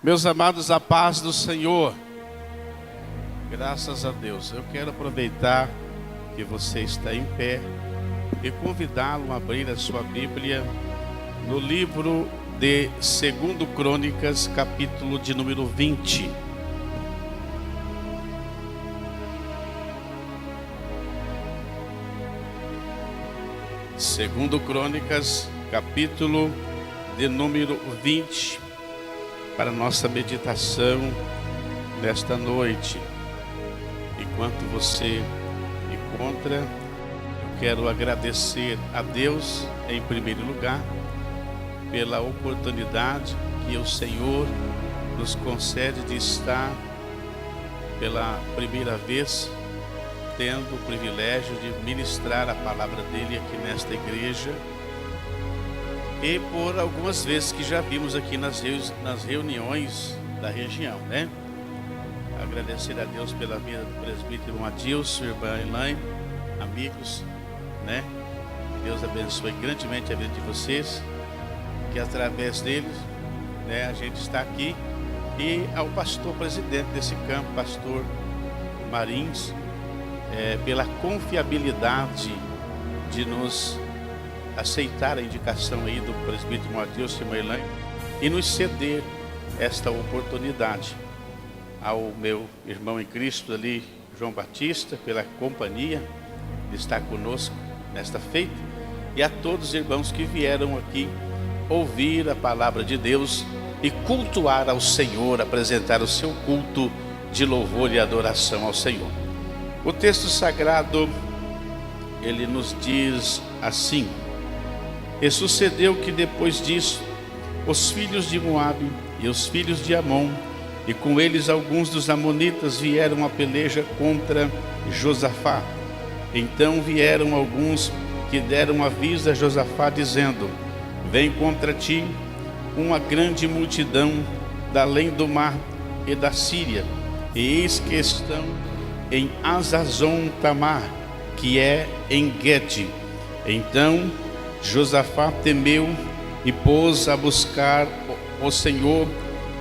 Meus amados, a paz do Senhor. Graças a Deus. Eu quero aproveitar que você está em pé e convidá-lo a abrir a sua Bíblia no livro de 2 Crônicas, capítulo de número 20. Segundo Crônicas, capítulo de número 20, para nossa meditação nesta noite. Enquanto você encontra, eu quero agradecer a Deus em primeiro lugar pela oportunidade que o Senhor nos concede de estar pela primeira vez tendo o privilégio de ministrar a palavra dele aqui nesta igreja, e por algumas vezes que já vimos aqui nas reuniões da região, né? Agradecer a Deus pela vida do presbítero Adilson, irmã Elaine, amigos, né? Deus abençoe grandemente a vida de vocês, que através deles, né, a gente está aqui, e ao pastor presidente desse campo, pastor Marins, pela confiabilidade de nos aceitar a indicação aí do presbítero Adilson e Elaine e nos ceder esta oportunidade. Ao meu irmão em Cristo ali, João Batista, pela companhia de estar conosco nesta feita, e a todos os irmãos que vieram aqui ouvir a palavra de Deus e cultuar ao Senhor, apresentar o seu culto de louvor e adoração ao Senhor. O texto sagrado, ele nos diz assim: e sucedeu que depois disso, os filhos de Moabe e os filhos de Amon, e com eles alguns dos amonitas, vieram a peleja contra Josafá. Então vieram alguns que deram aviso a Josafá, dizendo: vem contra ti uma grande multidão da além do mar e da Síria, e eis que estão em Hazazon Tamar, que é em Gede. Então Josafá temeu e pôs a buscar o Senhor,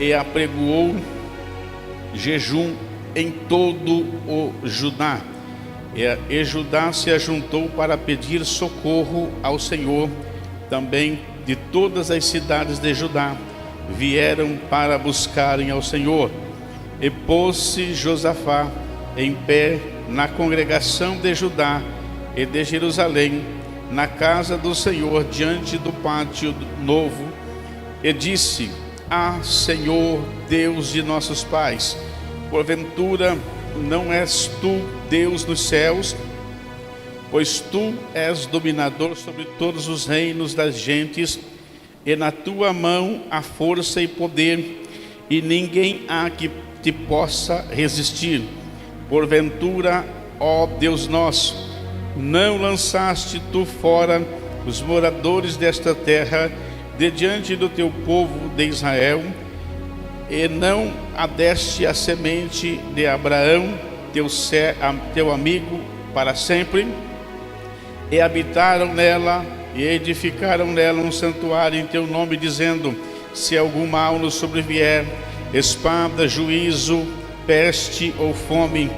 e apregoou jejum em todo o Judá. E Judá se ajuntou para pedir socorro ao Senhor. Também de todas as cidades de Judá vieram para buscarem ao Senhor. E pôs-se Josafá em pé na congregação de Judá e de Jerusalém, na casa do Senhor, diante do pátio novo, e disse: ah, Senhor, Deus de nossos pais, porventura não és tu Deus nos céus? Pois tu és dominador sobre todos os reinos das gentes, e na tua mão há força e poder, e ninguém há que te possa resistir. Porventura, ó Deus nosso, não lançaste tu fora os moradores desta terra de diante do teu povo de Israel, e não adeste a semente de Abraão, teu amigo, para sempre? E habitaram nela e edificaram nela um santuário em teu nome, dizendo: se algum mal nos sobrevier, espada, juízo, peste ou fome,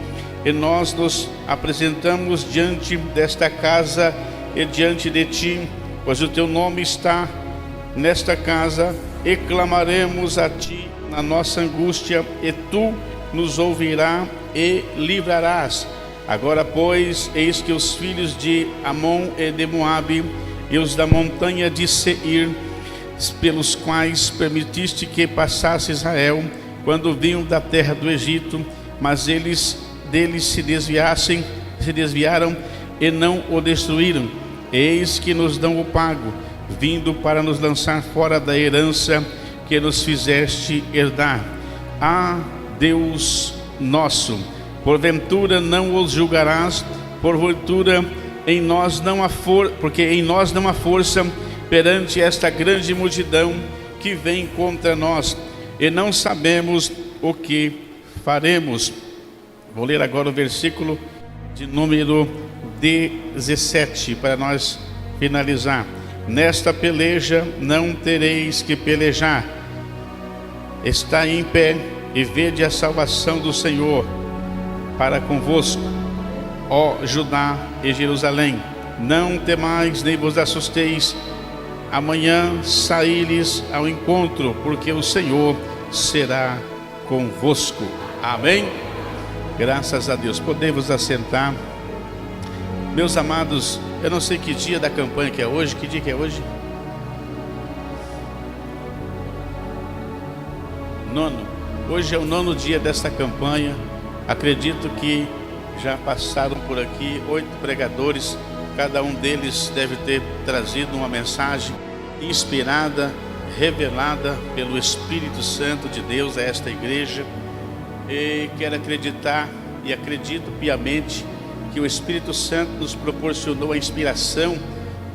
e nós nos apresentamos diante desta casa e diante de ti, pois o teu nome está nesta casa, e clamaremos a ti na nossa angústia, e tu nos ouvirás e livrarás. Agora, pois, eis que os filhos de Amon e de Moabe, e os da montanha de Seir, pelos quais permitiste que passasse Israel, quando vinham da terra do Egito, mas eles deles se desviaram e não o destruíram. Eis que nos dão o pago, vindo para nos lançar fora da herança que nos fizeste herdar. Ah, Deus nosso, porventura não os julgarás? Porventura em nós não há porque em nós não há força perante esta grande multidão que vem contra nós, e não sabemos o que faremos. Vou ler agora o versículo de número 17 para nós finalizar. Nesta peleja não tereis que pelejar, Estai em pé e vede a salvação do Senhor para convosco, ó Judá e Jerusalém. Não temais nem vos assusteis. Amanhã saí-lhes ao encontro, porque o Senhor será convosco. Amém? Graças a Deus. Podemos assentar. Meus amados, eu não sei que dia da campanha que é hoje. Que dia que é hoje? 9. Hoje é o 9º dia desta campanha. Acredito que já passaram por aqui 8 pregadores. Cada um deles deve ter trazido uma mensagem inspirada, revelada pelo Espírito Santo de Deus a esta igreja. E quero acreditar e acredito piamente que o Espírito Santo nos proporcionou a inspiração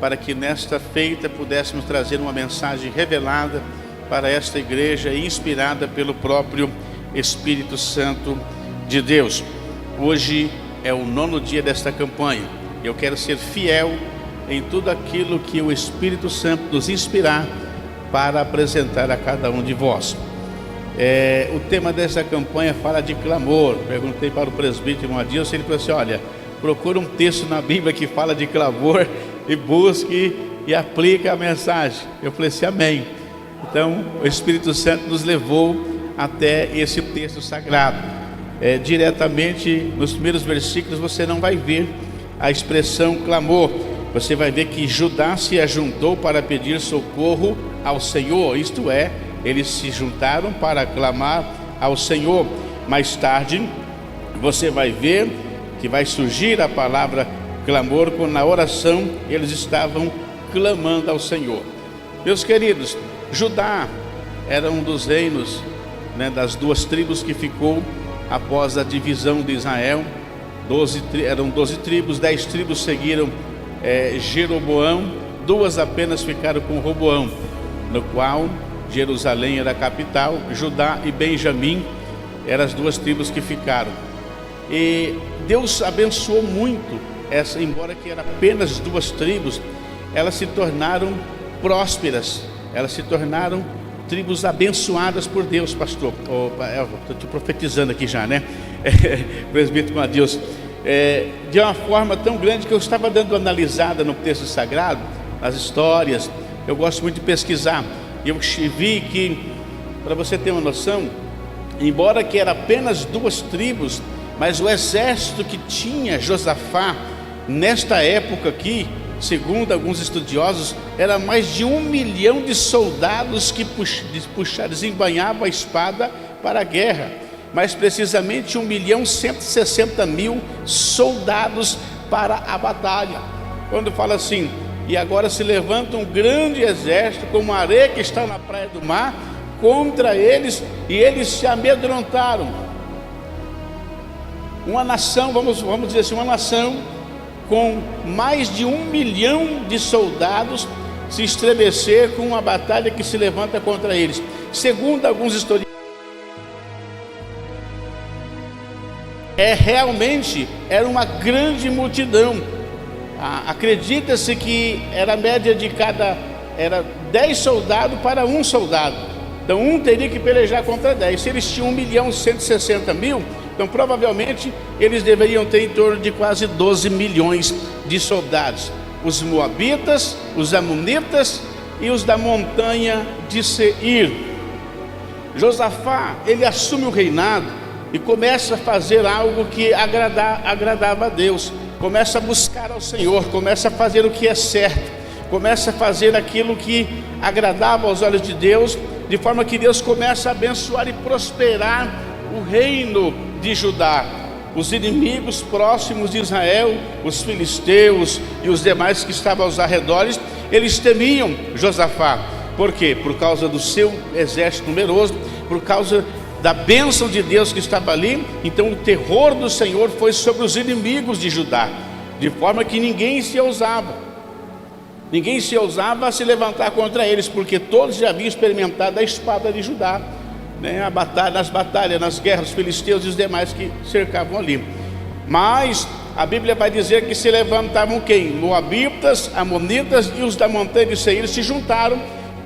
para que nesta feita pudéssemos trazer uma mensagem revelada para esta igreja, inspirada pelo próprio Espírito Santo de Deus. Hoje é o 9º dia desta campanha. Eu quero ser fiel em tudo aquilo que o Espírito Santo nos inspirar para apresentar a cada um de vós. O tema dessa campanha fala de clamor. Perguntei para o presbítero Adilson, ele falou assim: olha, procura um texto na Bíblia que fala de clamor e busque e aplique a mensagem. Eu falei assim: amém. Então o Espírito Santo nos levou até esse texto sagrado. Diretamente nos primeiros versículos você não vai ver a expressão clamor. Você vai ver que Judá se ajuntou para pedir socorro ao Senhor, isto é, eles se juntaram para clamar ao Senhor. Mais tarde você vai ver que vai surgir a palavra clamor, quando na oração eles estavam clamando ao Senhor. Meus queridos, Judá era um dos reinos, das 2 tribos que ficou após a divisão de Israel. Eram 12 tribos, 10 tribos seguiram Jeroboão, 2 apenas ficaram com Roboão, no qual Jerusalém era a capital, Judá e Benjamim eram as 2 tribos que ficaram. E Deus abençoou muito embora que eram apenas 2 tribos, elas se tornaram prósperas, elas se tornaram tribos abençoadas por Deus, pastor. Estou te profetizando aqui já, né? Presbítero Adilson. De uma forma tão grande que eu estava dando uma analisada no texto sagrado, as histórias. Eu gosto muito de pesquisar. E eu vi que, para você ter uma noção, embora que era apenas 2 tribos, mas o exército que tinha Josafá nesta época aqui, segundo alguns estudiosos, era mais de 1 milhão de soldados que desembanhavam a espada para a guerra. Mais precisamente 1.160.000 soldados para a batalha. Quando fala assim: e agora se levanta um grande exército, como a areia que está na praia do mar, contra eles, e eles se amedrontaram. Uma nação, vamos dizer assim, uma nação com mais de 1 milhão de soldados se estremecer com uma batalha que se levanta contra eles. Segundo alguns historiadores, realmente era uma grande multidão. Acredita-se que era a média de era 10 soldados para 1 soldado. Então um teria que pelejar contra 10. Se eles tinham 1.160.000, então provavelmente eles deveriam ter em torno de quase 12 milhões de soldados. Os moabitas, os amonitas e os da montanha de Seir. Josafá, ele assume o reinado e começa a fazer algo que agradava a Deus. Começa a buscar ao Senhor, começa a fazer o que é certo, começa a fazer aquilo que agradava aos olhos de Deus, de forma que Deus começa a abençoar e prosperar o reino de Judá. Os inimigos próximos de Israel, os filisteus e os demais que estavam aos arredores, eles temiam Josafá. Por quê? Por causa do seu exército numeroso, por causa da bênção de Deus que estava ali. Então o terror do Senhor foi sobre os inimigos de Judá, de forma que ninguém se ousava a se levantar contra eles, porque todos já haviam experimentado a espada de Judá, nas batalhas, nas guerras, os filisteus e os demais que cercavam ali. Mas a Bíblia vai dizer que se levantavam quem? Moabitas, amonitas e os da montanha de Seir se juntaram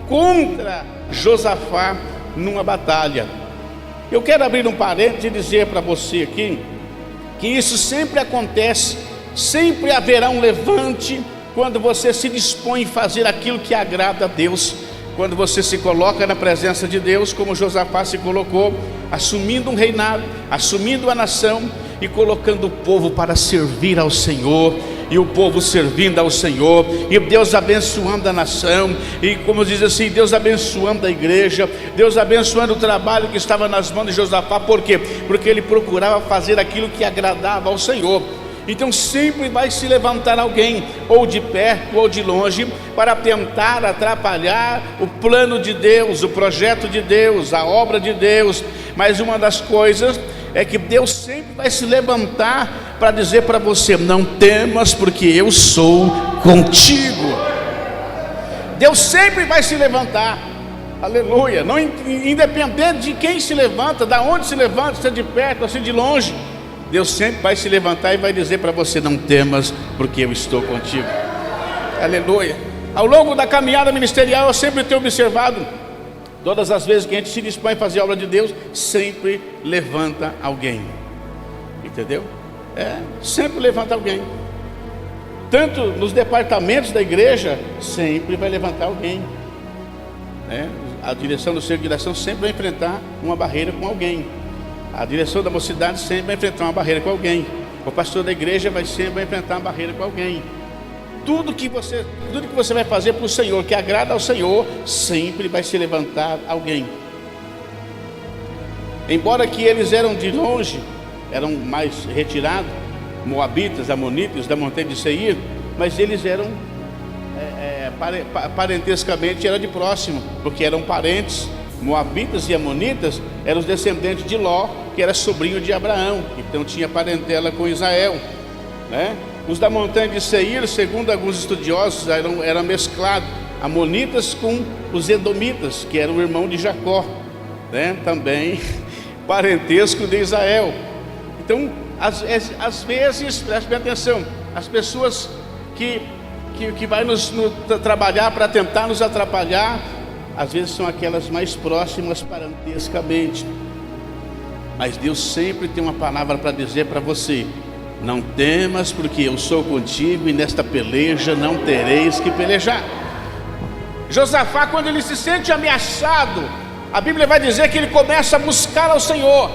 contra Josafá numa batalha. Eu quero abrir um parênteses e dizer para você aqui que isso sempre acontece, sempre haverá um levante quando você se dispõe a fazer aquilo que agrada a Deus. Quando você se coloca na presença de Deus, como Josafá se colocou, assumindo um reinado, assumindo a nação e colocando o povo para servir ao Senhor, e o povo servindo ao Senhor, e Deus abençoando a nação, e como diz assim, Deus abençoando a igreja, Deus abençoando o trabalho que estava nas mãos de Josafá. Por quê? Porque ele procurava fazer aquilo que agradava ao Senhor. Então sempre vai se levantar alguém, ou de perto ou de longe, para tentar atrapalhar o plano de Deus, o projeto de Deus, a obra de Deus. Mas uma das coisas é que Deus sempre vai se levantar para dizer para você: não temas, porque eu sou contigo. Deus sempre vai se levantar, aleluia, não, independente de quem se levanta, da onde se levanta, se é de perto ou se é de longe, Deus sempre vai se levantar e vai dizer para você: não temas, porque eu estou contigo. Aleluia. Ao longo da caminhada ministerial, eu sempre tenho observado, todas as vezes que a gente se dispõe a fazer a obra de Deus, sempre levanta alguém. Entendeu? Sempre levanta alguém. Tanto nos departamentos da igreja, sempre vai levantar alguém. A direção do centro de direção sempre vai enfrentar uma barreira com alguém. A direção da mocidade sempre vai enfrentar uma barreira com alguém. O pastor da igreja sempre vai enfrentar uma barreira com alguém. Tudo que você vai fazer para o Senhor, que agrada ao Senhor, sempre vai se levantar alguém. Embora que eles eram de longe, eram mais retirados, moabitas, amonitas, da montanha de Seir, mas eles eram parentescamente era de próximo, porque eram parentes. Moabitas e amonitas eram os descendentes de Ló, que era sobrinho de Abraão, então tinha parentela com Israel, né? Os da montanha de Seir, segundo alguns estudiosos, eram mesclados, amonitas com os edomitas, que eram o irmão de Jacó, né? Também parentesco de Israel. Então, às vezes, preste bem atenção, as pessoas que vai nos trabalhar para tentar nos atrapalhar, às vezes são aquelas mais próximas parentescamente. Mas Deus sempre tem uma palavra para dizer para você: não temas, porque eu sou contigo, e nesta peleja não tereis que pelejar. Josafá, quando ele se sente ameaçado, a Bíblia vai dizer que ele começa a buscar ao Senhor,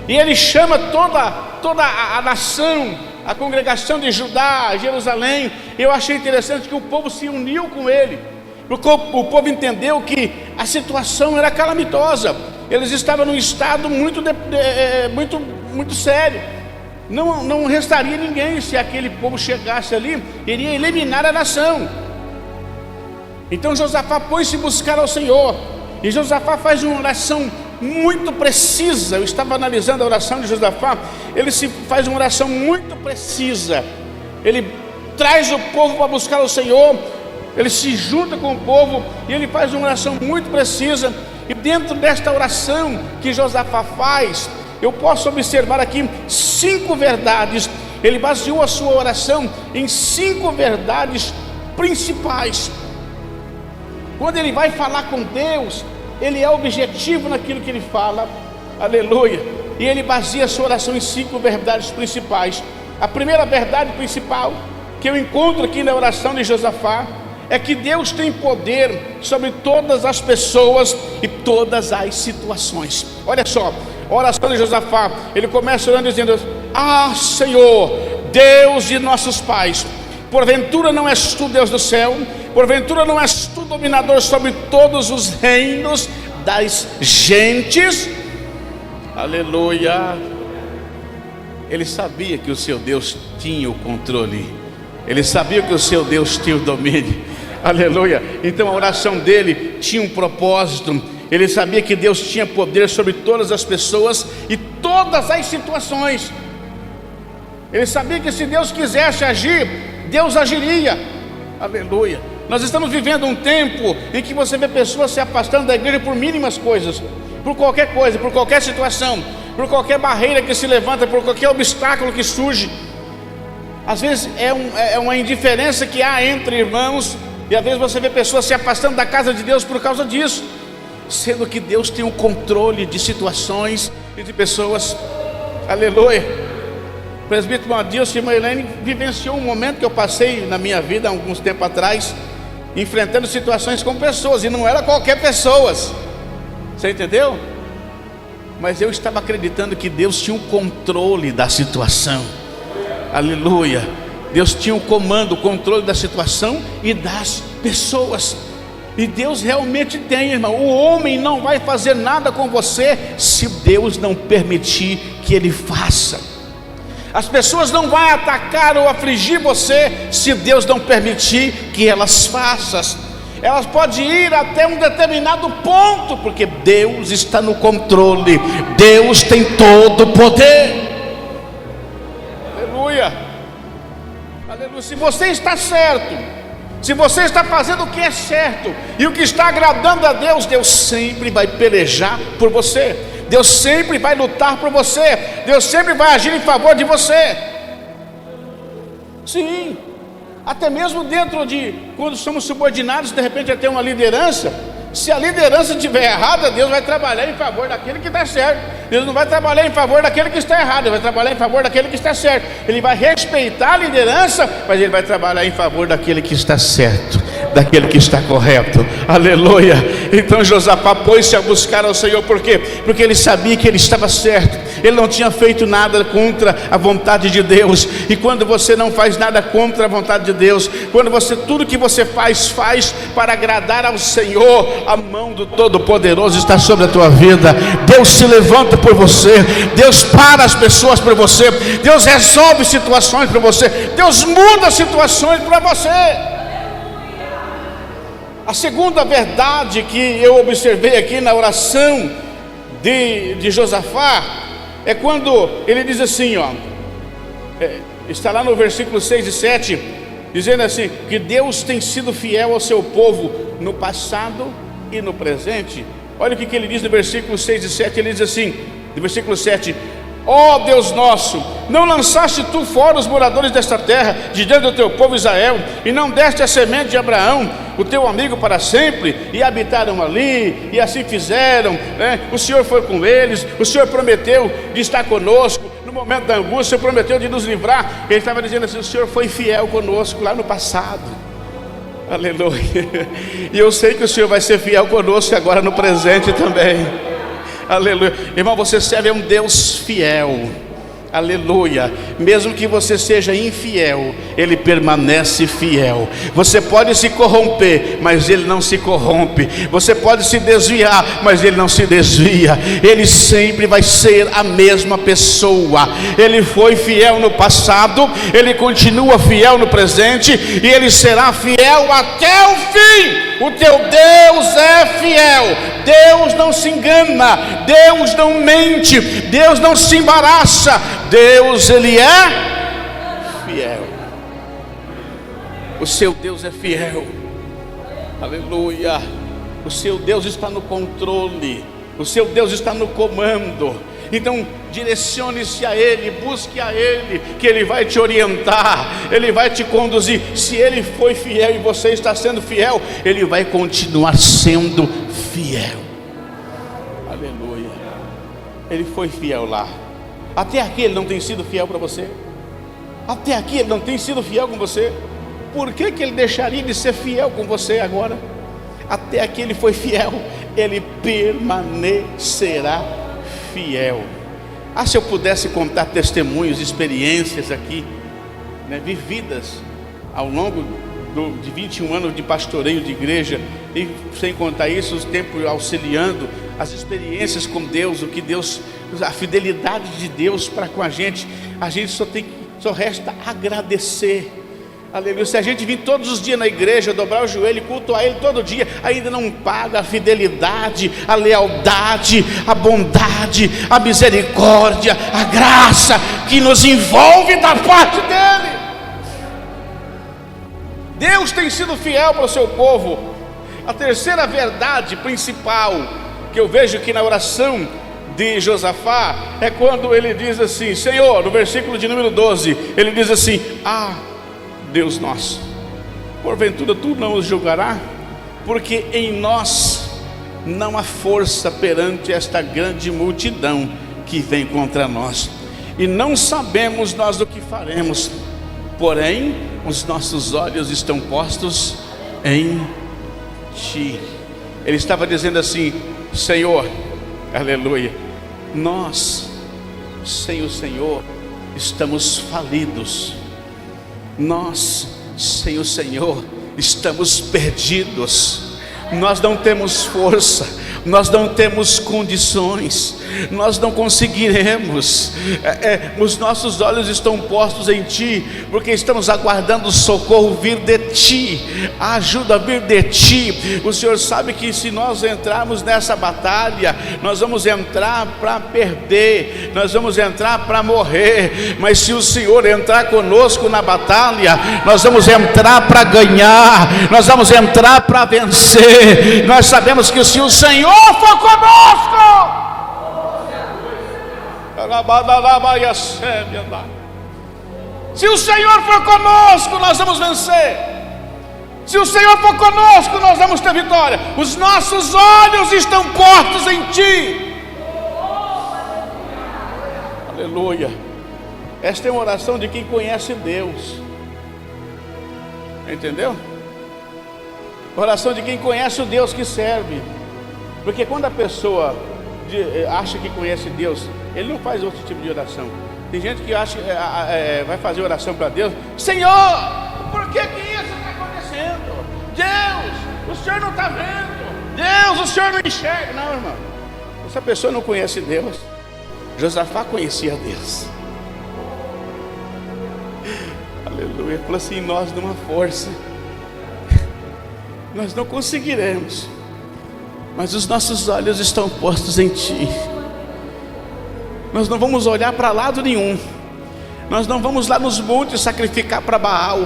e ele chama toda a nação, a congregação de Judá, Jerusalém. Eu achei interessante que o povo se uniu com ele, porque o povo entendeu que a situação era calamitosa. Eles estavam num estado muito sério. Não restaria ninguém se aquele povo chegasse ali, iria eliminar a nação. Então Josafá pôs-se buscar ao Senhor, e Josafá faz uma oração muito precisa. Eu estava analisando a oração de Josafá. Ele faz uma oração muito precisa. Ele traz o povo para buscar o Senhor, ele se junta com o povo e ele faz uma oração muito precisa. E dentro desta oração que Josafá faz, eu posso observar aqui 5 verdades. Ele baseou a sua oração em 5 verdades principais. Quando ele vai falar com Deus, ele é objetivo naquilo que ele fala, aleluia. E ele baseia a sua oração em 5 verdades principais. A primeira verdade principal que eu encontro aqui na oração de Josafá é que Deus tem poder sobre todas as pessoas e todas as situações. Olha só, a oração de Josafá, ele começa orando dizendo: ah, Senhor, Deus de nossos pais, porventura não és tu Deus do céu? Porventura não és tu dominador sobre todos os reinos das gentes? Aleluia. Ele sabia que o seu Deus tinha o controle, ele sabia que o seu Deus tinha o domínio. Aleluia. Então a oração dele tinha um propósito. Ele sabia que Deus tinha poder sobre todas as pessoas e todas as situações. Ele sabia que se Deus quisesse agir, Deus agiria. Aleluia. Nós estamos vivendo um tempo em que você vê pessoas se afastando da igreja por mínimas coisas, por qualquer coisa, por qualquer situação, por qualquer barreira que se levanta, por qualquer obstáculo que surge. Às vezes é uma indiferença que há entre irmãos, e às vezes você vê pessoas se afastando da casa de Deus por causa disso. sendo que Deus tem o controle de situações e de pessoas. Aleluia. O presbítero Adilson e irmã Helene vivenciou um momento que eu passei na minha vida há alguns tempos atrás, enfrentando situações com pessoas, e não era qualquer pessoas. Você entendeu? Mas eu estava acreditando que Deus tinha o controle da situação. Aleluia. Deus tinha o comando, o controle da situação e das pessoas. E Deus realmente tem, irmão. O homem não vai fazer nada com você se Deus não permitir que ele faça. As pessoas não vão atacar ou afligir você se Deus não permitir que elas façam. Elas podem ir até um determinado ponto, porque Deus está no controle. Deus tem todo o poder. Aleluia. Aleluia. Se você está certo, se você está fazendo o que é certo e o que está agradando a Deus, Deus sempre vai pelejar por você. Deus sempre vai lutar por você. Deus sempre vai agir em favor de você. Sim. Até mesmo dentro de, quando somos subordinados, de repente até uma liderança. Se a liderança estiver errada, Deus vai trabalhar em favor daquele que está certo. Deus não vai trabalhar em favor daquele que está errado. Ele vai trabalhar em favor daquele que está certo. Ele vai respeitar a liderança, mas ele vai trabalhar em favor daquele que está certo, daquele que está correto. Aleluia. Então Josafá pôs-se a buscar ao Senhor. Por quê? Porque ele sabia que ele estava certo. Ele não tinha feito nada contra a vontade de Deus. E quando você não faz nada contra a vontade de Deus, quando você, tudo que você faz para agradar ao Senhor, a mão do Todo-Poderoso está sobre a tua vida. Deus se levanta por você. Deus para as pessoas por você. Deus resolve situações para você. Deus muda situações para você. A segunda verdade que eu observei aqui na oração de Josafá é quando ele diz assim, está lá no versículo 6 e 7, dizendo assim, que Deus tem sido fiel ao seu povo no passado e no presente. Olha o que ele diz no versículo 6 e 7, ele diz assim, no versículo 7, ó Deus nosso, não lançaste tu fora os moradores desta terra, de diante do teu povo Israel, e não deste a semente de Abraão, o teu amigo para sempre, e habitaram ali, e assim fizeram, né? O Senhor foi com eles, o Senhor prometeu de estar conosco, no momento da angústia, o Senhor prometeu de nos livrar. Ele estava dizendo assim, o Senhor foi fiel conosco lá no passado. Aleluia. E eu sei que o Senhor vai ser fiel conosco agora no presente também. Aleluia. Irmão, você serve a um Deus fiel. Aleluia. Mesmo que você seja infiel, Ele permanece fiel. Você pode se corromper, mas Ele não se corrompe. Você pode se desviar, mas Ele não se desvia. Ele sempre vai ser a mesma pessoa. Ele foi fiel no passado, Ele continua fiel no presente, e Ele será fiel até o fim. O teu Deus é fiel. Deus não se engana, Deus não mente, Deus não se embaraça. Deus, Ele é fiel. O seu Deus é fiel. Aleluia. O seu Deus está no controle. O seu Deus está no comando. Então direcione-se a Ele, busque a Ele, que Ele vai te orientar, Ele vai te conduzir. Se Ele foi fiel e você está sendo fiel, Ele vai continuar sendo fiel. Aleluia. Ele foi fiel lá. Até aqui Ele não tem sido fiel para você. Até aqui Ele não tem sido fiel com você. Por que Ele deixaria de ser fiel com você agora? Até aqui Ele foi fiel. Ele permanecerá fiel. Se eu pudesse contar testemunhos, experiências aqui, né, vividas ao longo de 21 anos de pastoreio de igreja, e sem contar isso, os tempos auxiliando, as experiências com Deus, o que Deus, a fidelidade de Deus para com a gente só resta agradecer. Aleluia. Se a gente vir todos os dias na igreja, dobrar o joelho e cultuar Ele todo dia, ainda não paga a fidelidade, a lealdade, a bondade, a misericórdia, a graça que nos envolve da parte dEle. Deus tem sido fiel para o seu povo. A terceira verdade principal que eu vejo aqui na oração de Josafá é quando ele diz assim, Senhor, no versículo de número 12, ele diz assim, Deus nosso, porventura Tu não os julgará, porque em nós não há força perante esta grande multidão que vem contra nós, e não sabemos nós o que faremos, porém os nossos olhos estão postos em Ti. Ele estava dizendo assim: Senhor, aleluia, nós sem o Senhor estamos falidos, nós sem o Senhor estamos perdidos, nós não temos força, nós não temos condições, nós não conseguiremos. Os nossos olhos estão postos em Ti, porque estamos aguardando o socorro vir de Ti, a ajuda vir de Ti. O Senhor sabe que se nós entrarmos nessa batalha, nós vamos entrar para perder, nós vamos entrar para morrer, mas se o Senhor entrar conosco na batalha, nós vamos entrar para ganhar, nós vamos entrar para vencer. Nós sabemos que se o Senhor for conosco, se o Senhor for conosco, nós vamos vencer. Se o Senhor for conosco, nós vamos ter vitória. Os nossos olhos estão postos em Ti. Aleluia. Esta é uma oração de quem conhece Deus. Entendeu? Oração de quem conhece o Deus que serve. Porque quando a pessoa acha que conhece Deus, ele não faz outro tipo de oração. Tem gente que acha vai fazer oração para Deus: Senhor, por que isso está acontecendo? Deus, o Senhor não está vendo. Deus, o Senhor não enxerga. Não, irmão, essa pessoa não conhece Deus. Josafá conhecia Deus. Aleluia. Falou assim: nós numa força, nós não conseguiremos, mas os nossos olhos estão postos em Ti. Nós não vamos olhar para lado nenhum. Nós não vamos lá nos montes sacrificar para Baal.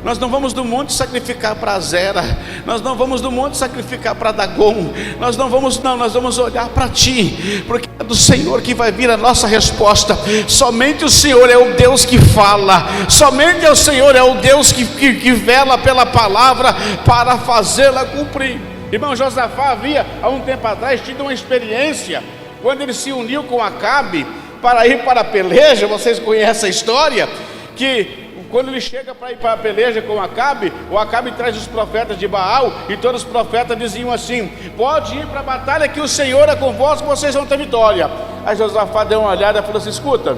Nós não vamos no monte sacrificar para Azera. Nós não vamos no monte sacrificar para Dagon. Nós vamos olhar para Ti, porque é do Senhor que vai vir a nossa resposta. Somente o Senhor é o Deus que fala. Somente o Senhor é o Deus que vela pela palavra para fazê-la cumprir. Irmão, Josafá havia há um tempo atrás tido uma experiência quando ele se uniu com Acabe para ir para a peleja. Vocês conhecem a história? Que quando ele chega para ir para a peleja com Acabe, o Acabe traz os profetas de Baal, e todos os profetas diziam assim: pode ir para a batalha que o Senhor é convosco, vocês vão ter vitória. Aí Josafá deu uma olhada e falou assim: escuta,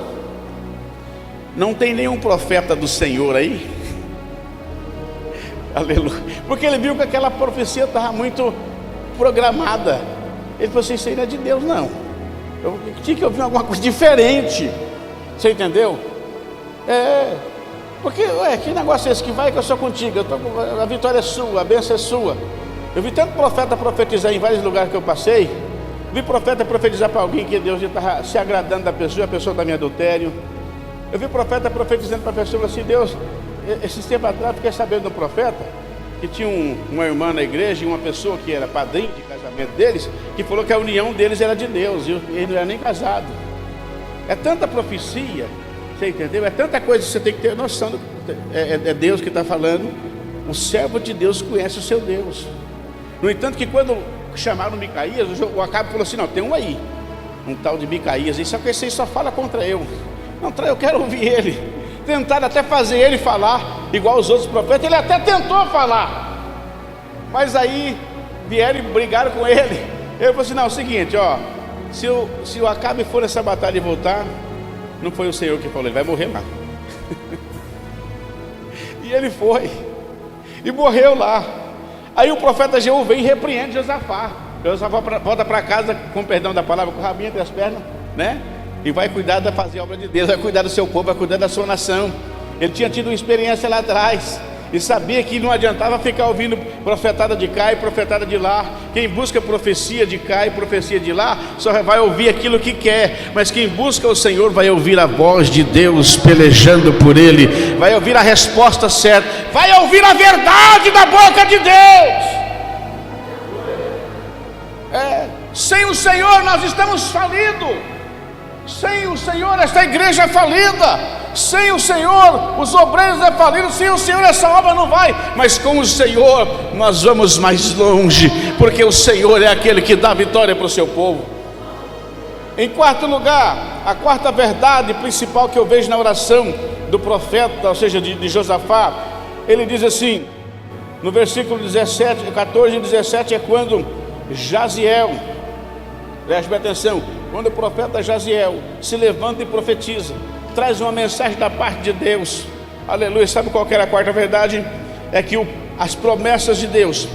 não tem nenhum profeta do Senhor aí? Aleluia. Porque ele viu que aquela profecia estava muito programada. Ele falou assim: isso aí não é de Deus, não. Eu tinha que ouvir alguma coisa diferente. Você entendeu? Porque, que negócio é esse? Que vai que eu sou contigo, a vitória é sua, a bênção é sua. Eu vi tanto profeta profetizar em vários lugares que eu passei. Vi profeta profetizar para alguém que Deus estava se agradando da pessoa, a pessoa estava em adultério. Eu vi profeta profetizando para a pessoa assim: Deus, esses tempos atrás fiquei sabendo de um profeta que tinha uma irmã na igreja e uma pessoa que era padrinho de casamento deles, que falou que a união deles era de Deus, e ele não era nem casado. É tanta profecia, você entendeu? É tanta coisa que você tem que ter noção. É Deus que está falando. O servo de Deus conhece o seu Deus. No entanto, que quando chamaram Micaías, o Acabe falou assim: não, tem um aí, um tal de Micaías, e só que esse aí só fala contra eu. Não, eu quero ouvir ele. Tentaram até fazer ele falar igual os outros profetas. Ele até tentou falar, mas aí vieram e brigaram com ele. Ele falou assim: não, é o seguinte, se o Acabe for nessa batalha e voltar, não foi o Senhor que falou, ele vai morrer lá. E ele foi e morreu lá. Aí o profeta Jeú vem e repreende Josafá. Josafá volta para casa, com perdão da palavra, com o rabinho entre as pernas, né? E vai cuidar de fazer a obra de Deus, vai cuidar do seu povo, vai cuidar da sua nação. Ele tinha tido uma experiência lá atrás e sabia que não adiantava ficar ouvindo profetada de cá e profetada de lá. Quem busca profecia de cá e profecia de lá só vai ouvir aquilo que quer, mas quem busca o Senhor vai ouvir a voz de Deus pelejando por ele, vai ouvir a resposta certa, vai ouvir a verdade da boca de Deus. Sem o Senhor nós estamos falidos. Sem o Senhor esta igreja é falida. Sem o Senhor, os obreiros é falido. Sem o Senhor, essa obra não vai. Mas com o Senhor, nós vamos mais longe, porque o Senhor é aquele que dá vitória para o seu povo. Em quarto lugar, a quarta verdade principal que eu vejo na oração do profeta, ou seja, de Josafá, ele diz assim, no versículo 14 e 17, é quando Jaziel, preste atenção, quando o profeta Jaziel se levanta e profetiza, traz uma mensagem da parte de Deus, aleluia. Sabe qual que era a quarta verdade? É que as promessas de Deus,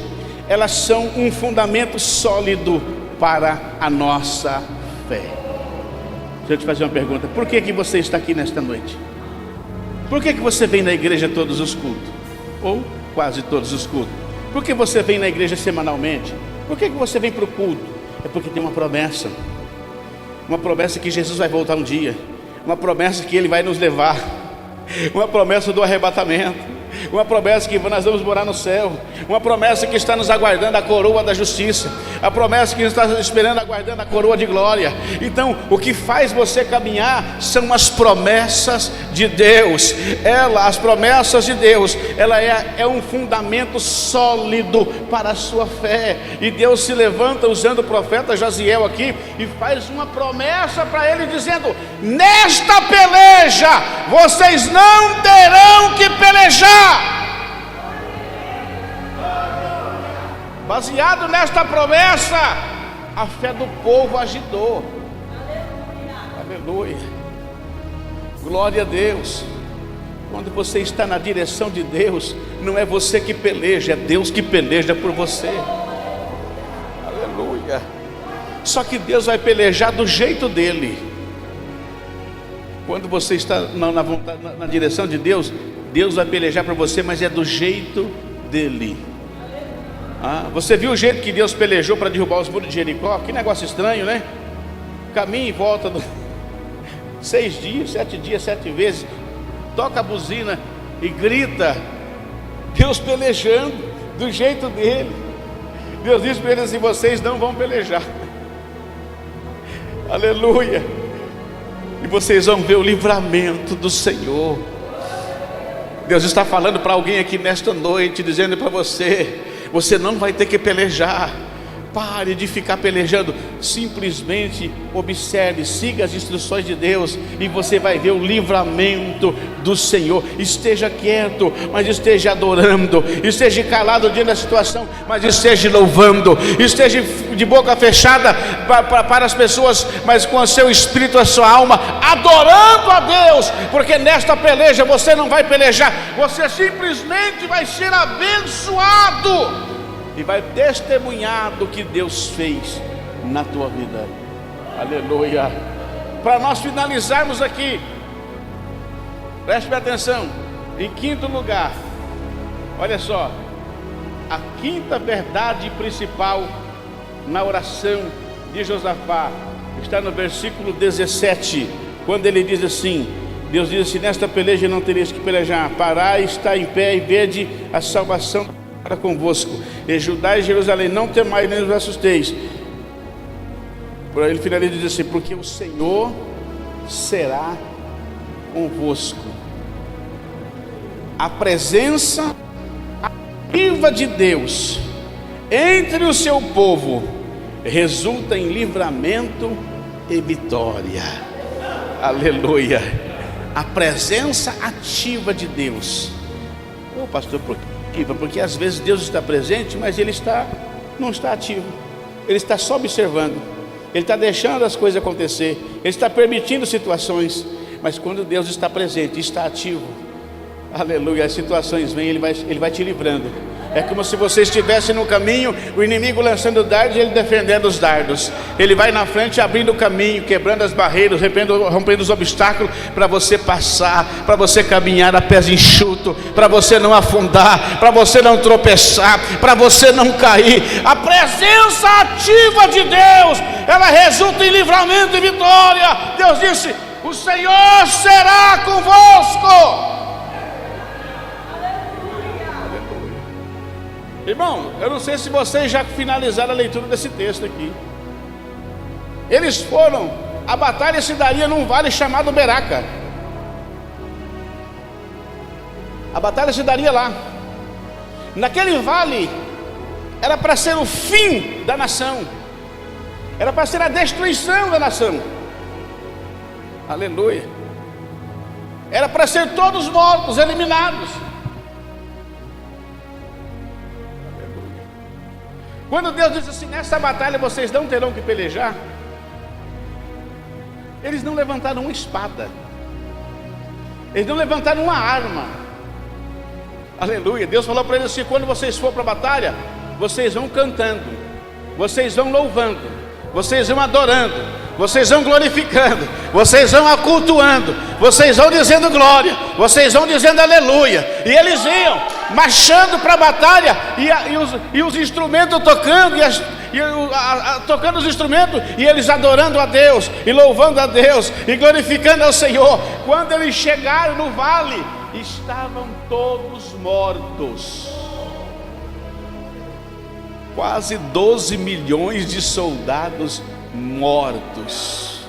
elas são um fundamento sólido para a nossa fé. Deixa eu te fazer uma pergunta: por que você está aqui nesta noite? Por que você vem na igreja todos os cultos? Ou quase todos os cultos? Por que você vem na igreja semanalmente? Por que você vem para o culto? É porque tem uma promessa que Jesus vai voltar um dia, uma promessa que Ele vai nos levar, uma promessa do arrebatamento, uma promessa que nós vamos morar no céu, uma promessa que está nos aguardando a coroa da justiça, a promessa que está esperando, aguardando a coroa de glória. Então, o que faz você caminhar são as promessas de Deus. As promessas de Deus, ela é um fundamento sólido para a sua fé. E Deus se levanta usando o profeta Jaziel aqui e faz uma promessa para ele, dizendo: nesta peleja vocês não terão que pelejar. Baseado nesta promessa, a fé do povo agitou. Aleluia. Glória a Deus. Quando você está na direção de Deus, não é você que peleja, é Deus que peleja por você. Aleluia. Só que Deus vai pelejar do jeito dele. Quando você está na direção de Deus, Deus vai pelejar para você, mas é do jeito dele. Você viu o jeito que Deus pelejou para derrubar os muros de Jericó? Que negócio estranho, né? Caminha em volta 6 dias, 7 dias, 7 vezes, toca a buzina e grita. Deus pelejando do jeito dele. Deus disse para eles assim: vocês não vão pelejar. Aleluia. E vocês vão ver o livramento do Senhor. Deus está falando para alguém aqui nesta noite, dizendo para você: você não vai ter que pelejar. Pare de ficar pelejando. Simplesmente observe, siga as instruções de Deus, e você vai ver o livramento do Senhor. Esteja quieto, mas esteja adorando. Esteja calado diante da situação, mas esteja louvando. Esteja de boca fechada para as pessoas, mas com o seu espírito, a sua alma, adorando a Deus. Porque nesta peleja você não vai pelejar, você simplesmente vai ser abençoado e vai testemunhar do que Deus fez na tua vida. Aleluia. Para nós finalizarmos aqui, preste atenção. Em quinto lugar, olha só, a quinta verdade principal na oração de Josafá está no versículo 17, quando ele diz assim: Deus diz assim: nesta peleja não tereis que pelejar, parai, está em pé e vede a salvação para convosco, e Judá e Jerusalém, não temais nem vos assusteis. Por aí ele finaliza e diz assim: porque o Senhor será convosco. A presença ativa de Deus entre o seu povo resulta em livramento e vitória. Aleluia. A presença ativa de Deus. Pastor, por quê? Porque às vezes Deus está presente, mas Ele não está ativo. Ele está só observando. Ele está deixando as coisas acontecer. Ele está permitindo situações. Mas quando Deus está presente, está ativo, aleluia, as situações vêm, Ele vai te livrando. É como se você estivesse no caminho, o inimigo lançando dardos e ele defendendo os dardos. Ele vai na frente abrindo o caminho, quebrando as barreiras, rompendo os obstáculos, para você passar, para você caminhar a pés enxuto, para você não afundar, para você não tropeçar, para você não cair. A presença ativa de Deus, ela resulta em livramento e vitória. Deus disse: o Senhor será convosco. Irmão, eu não sei se vocês já finalizaram a leitura desse texto aqui. Eles foram, a batalha se daria num vale chamado Beraca. A batalha se daria lá. Naquele vale era para ser o fim da nação, era para ser a destruição da nação. Aleluia. Era para ser todos mortos, eliminados. Aleluia. Quando Deus diz assim: nessa batalha vocês não terão que pelejar, eles não levantaram uma espada, eles não levantaram uma arma. Aleluia. Deus falou para eles assim: quando vocês for para a batalha, vocês vão cantando, vocês vão louvando, vocês vão adorando, vocês vão glorificando, vocês vão acultuando, vocês vão dizendo glória, vocês vão dizendo aleluia. E eles iam marchando para a batalha, e os instrumentos tocando, tocando os instrumentos, e eles adorando a Deus, e louvando a Deus, e glorificando ao Senhor. Quando eles chegaram no vale, estavam todos mortos. Quase 12 milhões de soldados mortos.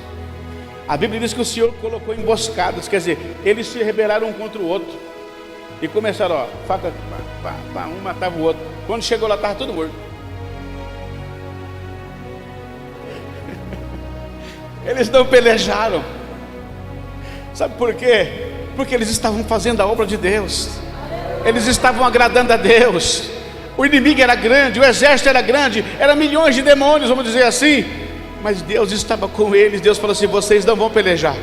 A Bíblia diz que o Senhor colocou emboscadas, quer dizer, eles se rebelaram um contra o outro e começaram, ó, faca, um matava o outro. Quando chegou lá, estava todo morto. Eles não pelejaram. Sabe por quê? Porque eles estavam fazendo a obra de Deus, eles estavam agradando a Deus. O inimigo era grande, o exército era grande, eram milhões de demônios, vamos dizer assim, mas Deus estava com eles. Deus falou assim: vocês não vão pelejar,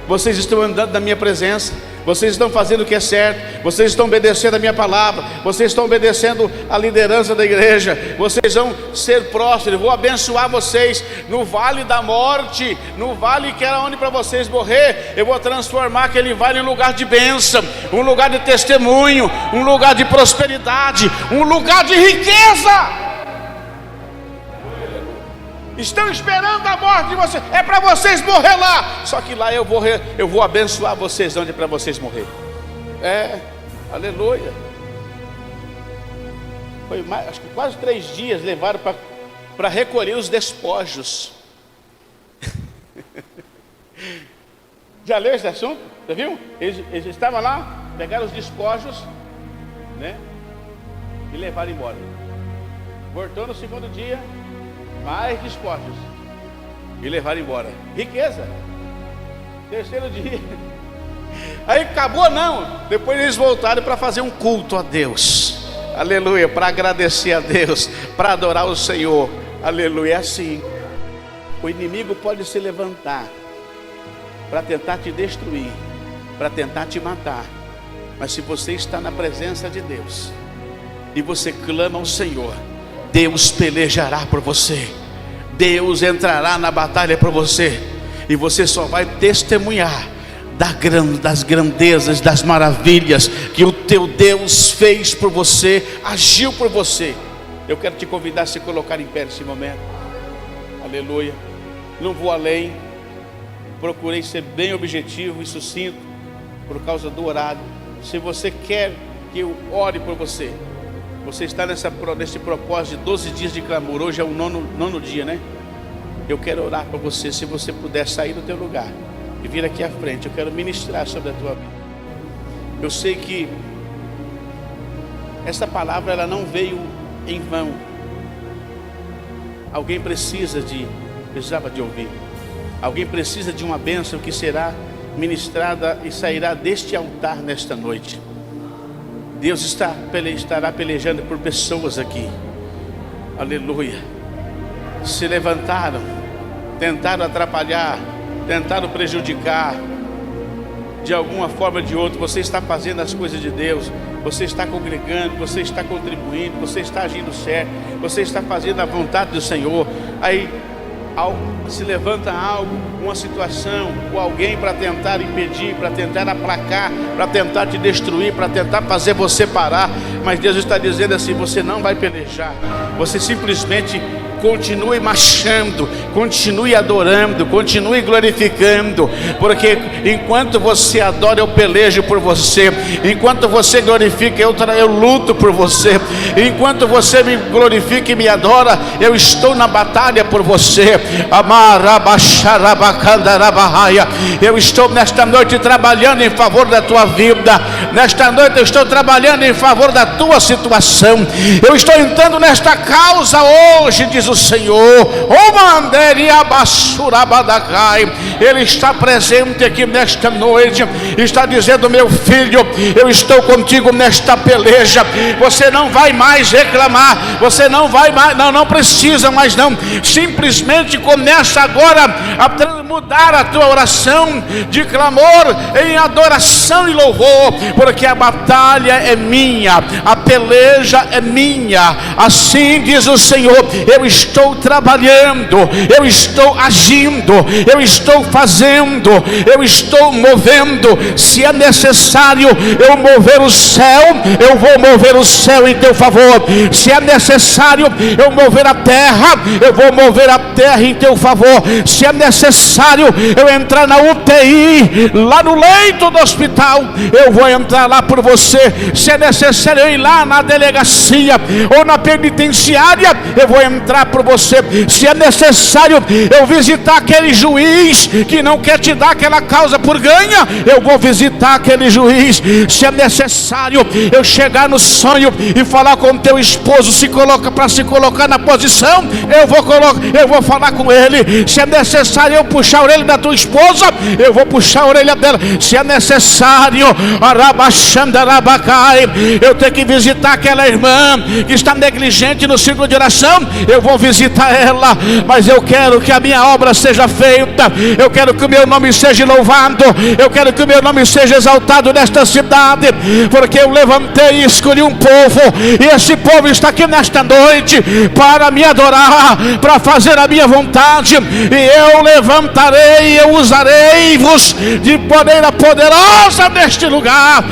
vocês estão andando na minha presença, vocês estão fazendo o que é certo, vocês estão obedecendo a minha palavra, vocês estão obedecendo a liderança da igreja, vocês vão ser prósperos, eu vou abençoar vocês. No vale da morte, no vale que era onde para vocês morrer, eu vou transformar aquele vale em lugar de bênção, um lugar de testemunho, um lugar de prosperidade, um lugar de riqueza. Estão esperando a morte de vocês, é para vocês morrer lá. Só que lá eu vou abençoar vocês onde é para vocês morrer. Aleluia. Foi acho que quase 3 dias levaram para recolher os despojos. Já leu esse assunto? Você viu? Eles estavam lá, pegaram os despojos, né? E levaram embora. Voltou no segundo dia, mais despojos, e levaram embora. Riqueza. Terceiro dia, aí acabou não. Depois eles voltaram para fazer um culto a Deus. Aleluia. Para agradecer a Deus, para adorar o Senhor. Aleluia. É assim. O inimigo pode se levantar para tentar te destruir, para tentar te matar, mas se você está na presença de Deus e você clama ao Senhor, Deus pelejará por você, Deus entrará na batalha por você, e você só vai testemunhar das grandezas, das maravilhas que o teu Deus fez por você, agiu por você. Eu quero te convidar a se colocar em pé nesse momento. Aleluia. Não vou além, procurei ser bem objetivo e sucinto por causa do horário. Se você quer que eu ore por você, você está nesse propósito de 12 dias de clamor. Hoje é o nono dia, né? Eu quero orar para você. Se você puder sair do teu lugar e vir aqui à frente, eu quero ministrar sobre a tua vida. Eu sei que essa palavra ela não veio em vão. Alguém precisava de ouvir. Alguém precisa de uma bênção que será ministrada e sairá deste altar nesta noite. Deus estará pelejando por pessoas aqui. Aleluia. Se levantaram, tentaram atrapalhar, tentaram prejudicar de alguma forma ou de outra. Você está fazendo as coisas de Deus, você está congregando, você está contribuindo, você está agindo certo, você está fazendo a vontade do Senhor. Aí se levanta algo, uma situação ou alguém para tentar impedir, para tentar aplacar, para tentar te destruir, para tentar fazer você parar. Mas Deus está dizendo assim: você não vai pelejar, você simplesmente continue marchando, continue adorando, continue glorificando, porque enquanto você adora, eu pelejo por você. Enquanto você glorifica, eu luto por você. Enquanto você me glorifica e me adora, eu estou na batalha por você. Eu estou nesta noite trabalhando em favor da tua vida. Nesta noite eu estou trabalhando em favor da tua situação. Eu estou entrando nesta causa hoje, diz o Senhor. Ele está presente aqui nesta noite. Está dizendo: meu filho, eu estou contigo nesta peleja. Você não vai mais reclamar. Você não vai mais, não precisa mais não. Simplesmente começa agora a mudar a tua oração de clamor em adoração e louvor, porque a batalha é minha, a peleja é minha. Assim diz o Senhor: eu estou trabalhando, eu estou agindo, eu estou fazendo, eu estou movendo. Se é necessário eu mover o céu, eu vou mover o céu em teu favor. Se é necessário eu mover a terra, eu vou mover a terra em teu favor. Se é necessário eu entrar na UTI, lá no leito do hospital, eu vou entrar lá por você. Se é necessário eu ir lá na delegacia ou na penitenciária, eu vou entrar por você. Se é necessário eu visitar aquele juiz que não quer te dar aquela causa por ganha, eu vou visitar aquele juiz. Se é necessário eu chegar no sonho e falar com teu esposo, para se colocar na posição, eu vou falar com ele. Se é necessário eu puxar a orelha da tua esposa, eu vou puxar a orelha dela. Se é necessário eu tenho que visitar aquela irmã que está negligente no círculo de oração, eu vou visitar ela. Mas eu quero que a minha obra seja feita, eu quero que o meu nome seja louvado, eu quero que o meu nome seja exaltado nesta cidade, porque eu levantei e escolhi um povo, e esse povo está aqui nesta noite para me adorar, para fazer a minha vontade. E eu levantarei, eu usarei-vos de maneira poderosa neste lugar.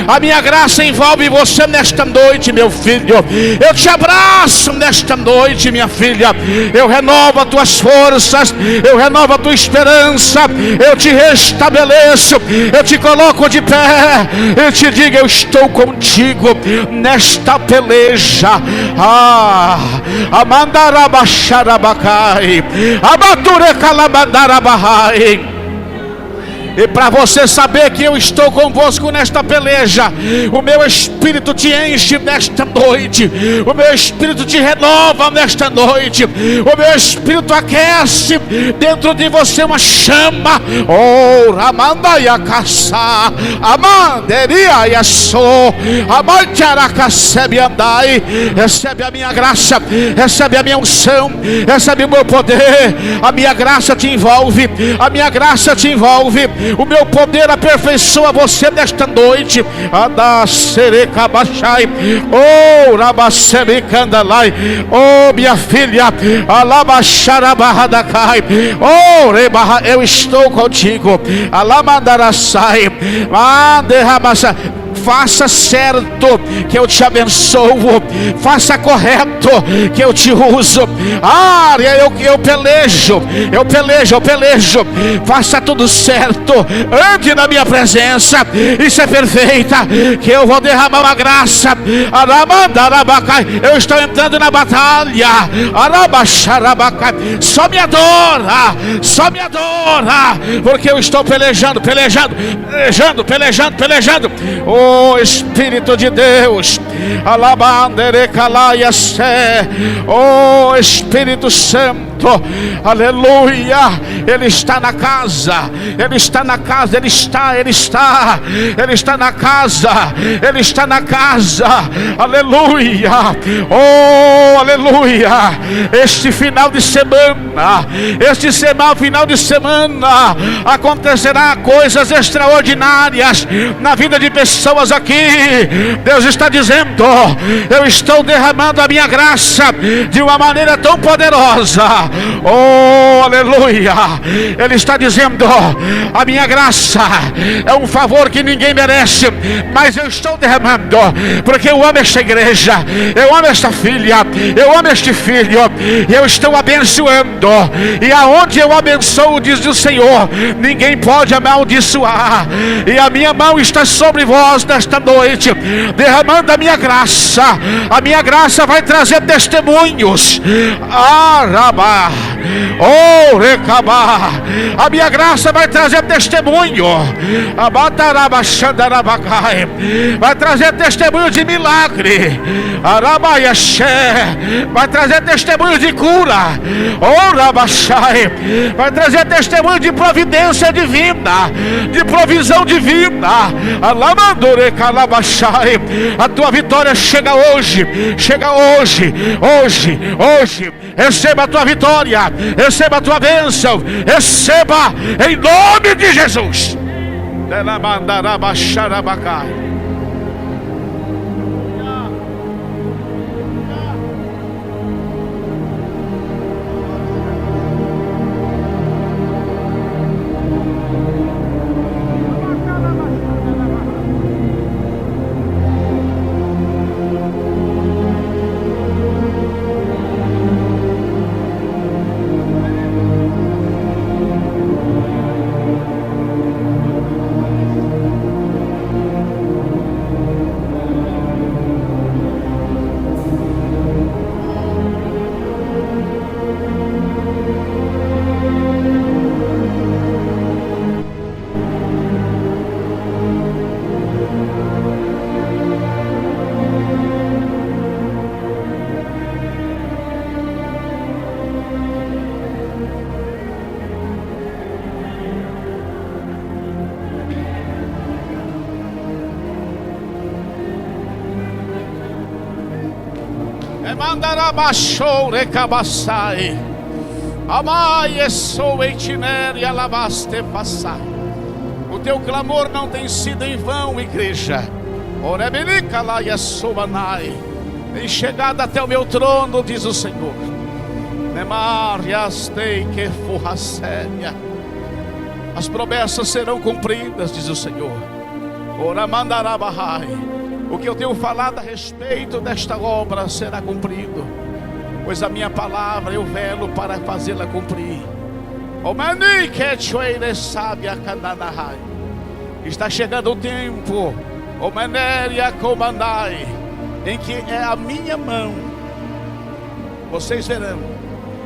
A minha graça envolve você nesta noite, meu filho. Eu te abraço nesta noite, minha filha. Eu renovo as tuas forças, eu renovo a tua esperança, eu te restabeleço, eu te coloco de pé, eu te digo: eu estou contigo nesta peleja. Amandarabacharabacai, Abaturecalamandarabahai. E para você saber que eu estou convosco nesta peleja, o meu Espírito te enche nesta noite, o meu Espírito te renova nesta noite, o meu Espírito aquece dentro de você uma chama. Oh, Ramandaia Caçá, Amanderia Yassô, Amantiaracacebe Andai. Recebe a minha graça, recebe a minha unção, recebe o meu poder. A minha graça te envolve, a minha graça te envolve. O meu poder aperfeiçoa você nesta noite. Oh, Rabacebicandalai. Oh, minha filha, Alabacharabahadakai. Oh, Rebaha, eu estou contigo. Alamandarasai. Manderrabasa. Faça certo, que eu te abençoo. Faça correto, que eu te uso. Eu pelejo. Faça tudo certo. Ande na minha presença e ser perfeita, que eu vou derramar uma graça. Eu estou entrando na batalha. Só me adora, porque eu estou pelejando. Oh, Espírito de Deus, oh, Espírito Santo, aleluia. Ele está na casa, Ele está na casa, Ele está na casa, aleluia. Oh, aleluia. Este final de semana, final de semana, acontecerá coisas extraordinárias na vida de pessoas aqui. Deus está dizendo: eu estou derramando a minha graça de uma maneira tão poderosa, Oh, aleluia. Ele está dizendo: a minha graça é um favor que ninguém merece, mas eu estou derramando, porque eu amo esta igreja, eu amo esta filha, eu amo este filho, eu estou abençoando, e aonde eu abençoo, diz o Senhor, ninguém pode amaldiçoar. E a minha mão está sobre vós nesta noite, derramando a minha graça. A minha graça vai trazer testemunhos. Arabá, oh, recabá. A minha graça vai trazer testemunho. Abatarabachandarabacai. Vai trazer testemunho de milagre. Arabaiaxé. Vai trazer testemunho de cura. Oh, rabachai. Vai trazer testemunho de providência divina, de provisão divina. Alamandorecalabachai. A tua vitória chega hoje. Chega hoje. Hoje. Receba a tua vitória. Receba a tua bênção. Receba em nome de Jesus. Mandarabachou recabassai. Amai sou etiner e alabaste passai. O teu clamor não tem sido em vão, igreja. Orebenica lá e sobanai. Tem chegado até o meu trono, diz o Senhor. Nemar yastei que forra séria. As promessas serão cumpridas, diz o Senhor. Oramandarabahai. O que eu tenho falado a respeito desta obra será cumprido, pois a minha palavra eu velo para fazê-la cumprir. Está chegando o tempo, em que é a minha mão. Vocês verão,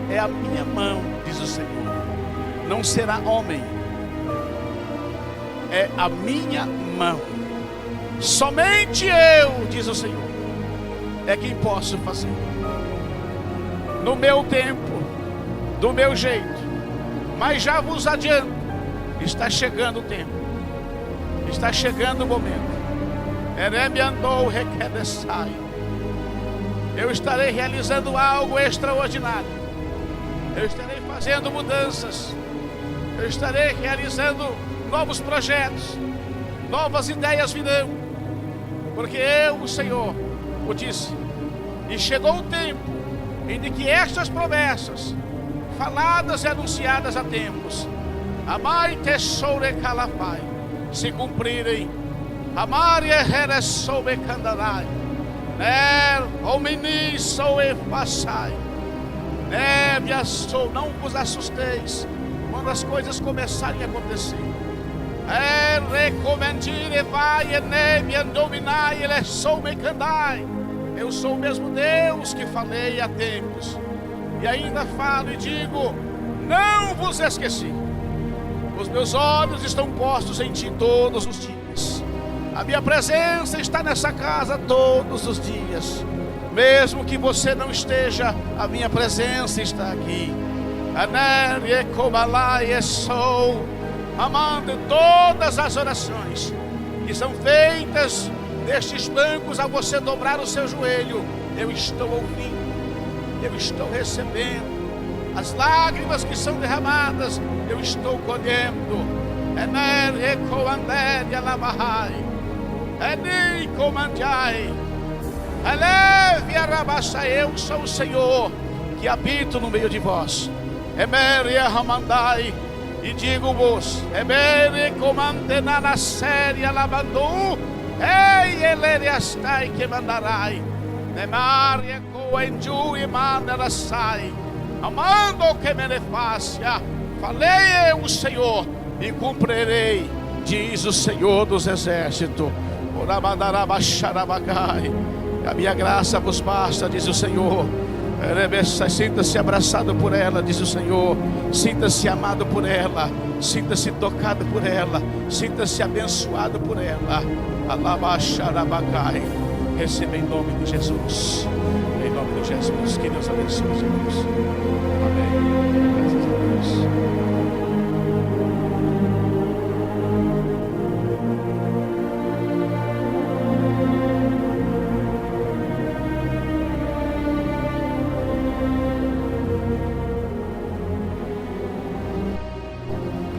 é a minha mão, diz o Senhor. Não será homem, é a minha mão. Somente eu, diz o Senhor, é quem posso fazer. No meu tempo, do meu jeito. Mas já vos adianto, está chegando o tempo, está chegando o momento. Eu estarei realizando algo extraordinário. Eu estarei fazendo mudanças. Eu estarei realizando novos projetos. Novas ideias virão. Porque eu, o Senhor, o disse. E chegou o tempo em que estas promessas, faladas e anunciadas há tempos, amai tesoure calafai, se cumprirem. Amai eresoube candarai, ner homini soe passai, neve sou. Não vos assusteis quando as coisas começarem a acontecer. Eu sou o mesmo Deus que falei há tempos, e ainda falo e digo: não vos esqueci. Os meus olhos estão postos em ti todos os dias. A minha presença está nessa casa todos os dias. Mesmo que você não esteja, a minha presença está aqui. Amando todas as orações que são feitas destes bancos, a você dobrar o seu joelho, eu estou ouvindo, eu estou recebendo. As lágrimas que são derramadas, eu estou colhendo. Eu sou o Senhor, que habito no meio de vós. Emere Ramandai, e digo-vos, Emere comandena na série alabandu, ei elere astai que mandarai, Nemaria coenju e mandarasai, amando que me nefácia, falei o Senhor e cumprirei, diz o Senhor dos exércitos. A minha graça vos basta, diz o Senhor. Sinta-se abraçado por ela, diz o Senhor. Sinta-se amado por ela. Sinta-se tocado por ela. Sinta-se abençoado por ela. Alabaxarabacai. Receba em nome de Jesus. Em nome de Jesus. Que Deus abençoe, Jesus. Amém. Graças a Deus.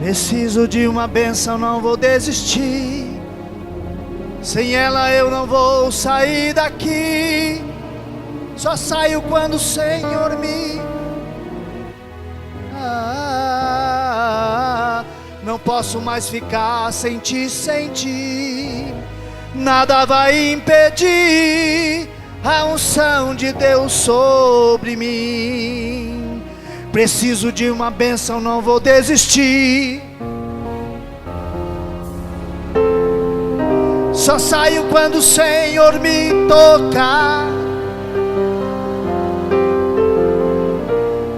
Preciso de uma bênção, não vou desistir. Sem ela eu não vou sair daqui. Só saio quando o Senhor me... não posso mais ficar sem ti. Nada vai impedir a unção de Deus sobre mim. Preciso de uma bênção, não vou desistir. Só saio quando o Senhor me tocar.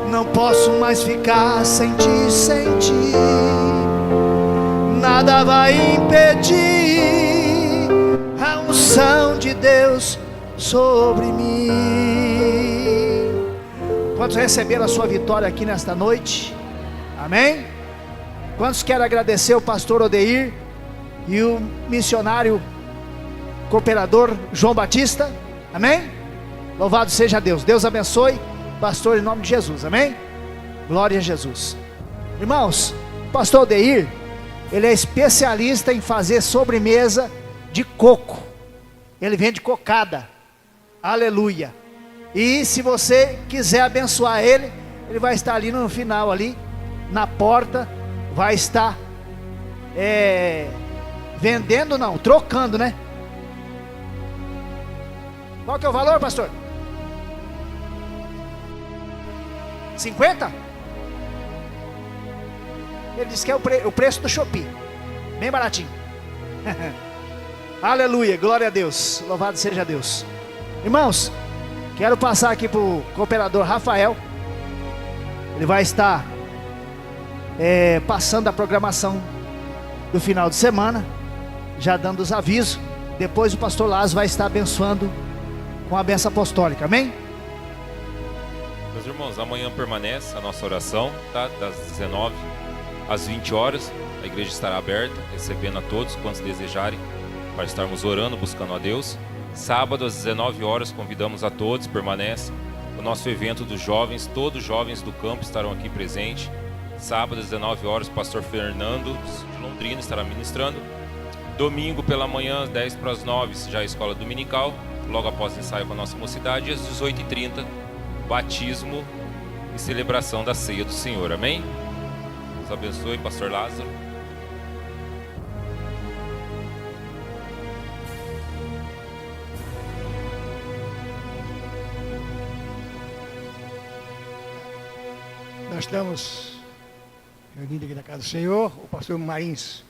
Não posso mais ficar sem ti. Nada vai impedir a unção de Deus sobre mim. Quantos receberam a sua vitória aqui nesta noite? Amém? Quantos querem agradecer o pastor Odeir e o missionário cooperador João Batista? Amém? Louvado seja Deus. Deus abençoe, pastor, em nome de Jesus. Amém? Glória a Jesus. Irmãos, o pastor Odeir, ele é especialista em fazer sobremesa de coco. Ele vende cocada. Aleluia. E se você quiser abençoar ele, ele vai estar ali no final, ali na porta, vai estar vendendo, não, trocando, né? Qual que é o valor, pastor? 50? Ele disse que é o preço do Shopee, bem baratinho. Aleluia, glória a Deus, louvado seja Deus. Irmãos, quero passar aqui para o cooperador Rafael. Ele vai estar passando a programação do final de semana, já dando os avisos. Depois o pastor Lázaro vai estar abençoando com a bênção apostólica, amém? Meus irmãos, amanhã permanece a nossa oração, tá? Das 19 às 20 horas, a igreja estará aberta, recebendo a todos quantos desejarem, para estarmos orando, buscando a Deus. Sábado às 19 horas, convidamos a todos, permanece o nosso evento dos jovens, todos os jovens do campo estarão aqui presentes. Sábado às 19 horas, o pastor Fernando de Londrina estará ministrando. Domingo pela manhã, 10 para as 9, já a escola dominical, logo após o ensaio com a nossa mocidade. E às 18h30, batismo e celebração da ceia do Senhor, amém? Deus abençoe, pastor Lázaro. Nós estamos reunidos aqui na casa do Senhor. O pastor Marins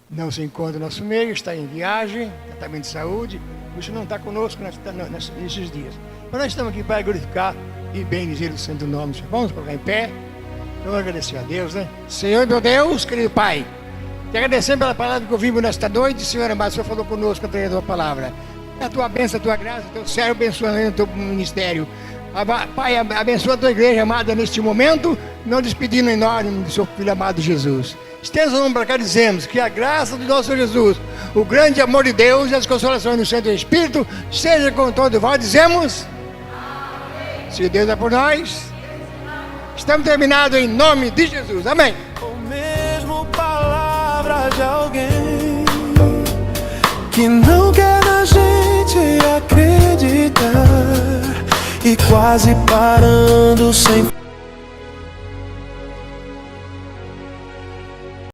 não se encontra no nosso meio, está em viagem, tratamento de saúde, por isso não está conosco nesses dias. Mas nós estamos aqui para glorificar e bendizer o santo nome. Vamos colocar em pé, vamos agradecer a Deus, né? Senhor, meu Deus, querido Pai, te agradecemos pela palavra que ouvimos nesta noite. Senhor amado, o Senhor falou conosco através da tua palavra. A tua bênção, a tua graça, o teu servo abençoando o teu ministério. Pai, abençoa a tua igreja amada neste momento, não despedindo em nome do seu filho amado Jesus. Estenda o nome para cá, dizemos que a graça do nosso Senhor Jesus, o grande amor de Deus e as consolações do Santo Espírito seja com todo vós. Dizemos amém. Se Deus é por nós, estamos terminados em nome de Jesus, amém. Ou mesmo palavra de alguém que não quer na gente acreditar e quase parando sem